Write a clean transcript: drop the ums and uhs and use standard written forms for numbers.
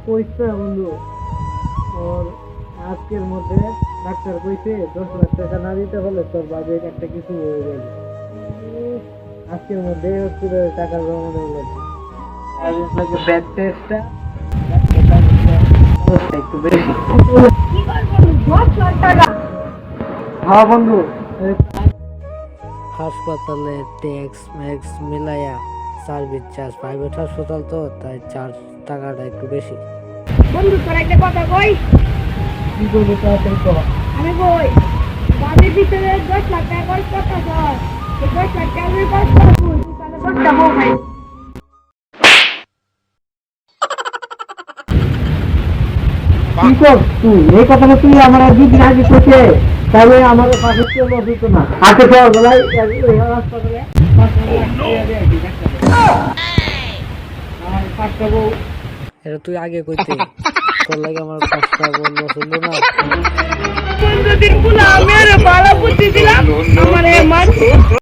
কইছে বন্ধু ওর আজকের মধ্যে ডাক্তার কইছে 10 লাখ টাকা না দিতে হলে তোর বাজেট একটা কিছু হয়ে যাবে। আজকের মধ্যে হসপিটালে টাকার জমানো লাগবে। আর আপনাকে ব্যাড টেস্টটা একটু বেশি। হ্যাঁ বন্ধু, হাসপাতালে ট্যাক্স ম্যাক্স মিলাইয়া সার্ভিস চার্জ, প্রাইভেট হাসপাতাল তো তাই চার্জ টাকাটা একটু বেশি। বন্ধু তোর একটা কথা কই, কি করবো তাড়াতাড়ি কর। আমি কই বাড়ির ভিতরে 10 লাখ টাকা খরচ করতেছ, এই 10 লাখ টাকা আমি খরচ করবো, তাহলে 10টা বউ খাই। কি কর তুই এই কথাটা তুই আমার 2 দিন আগে কইতে, তাহলে আমার পাশে কেউ দিত না। আজকে চল বলাই হাসপাতালে 5টা বউ। এটা তুই আগে কইতে, তোর লাগে আমার 5টা বউ পছন্দ না। বন্ধু দিন গুলো আমি আর ভালো বুদ্ধি দিলাম আমার মার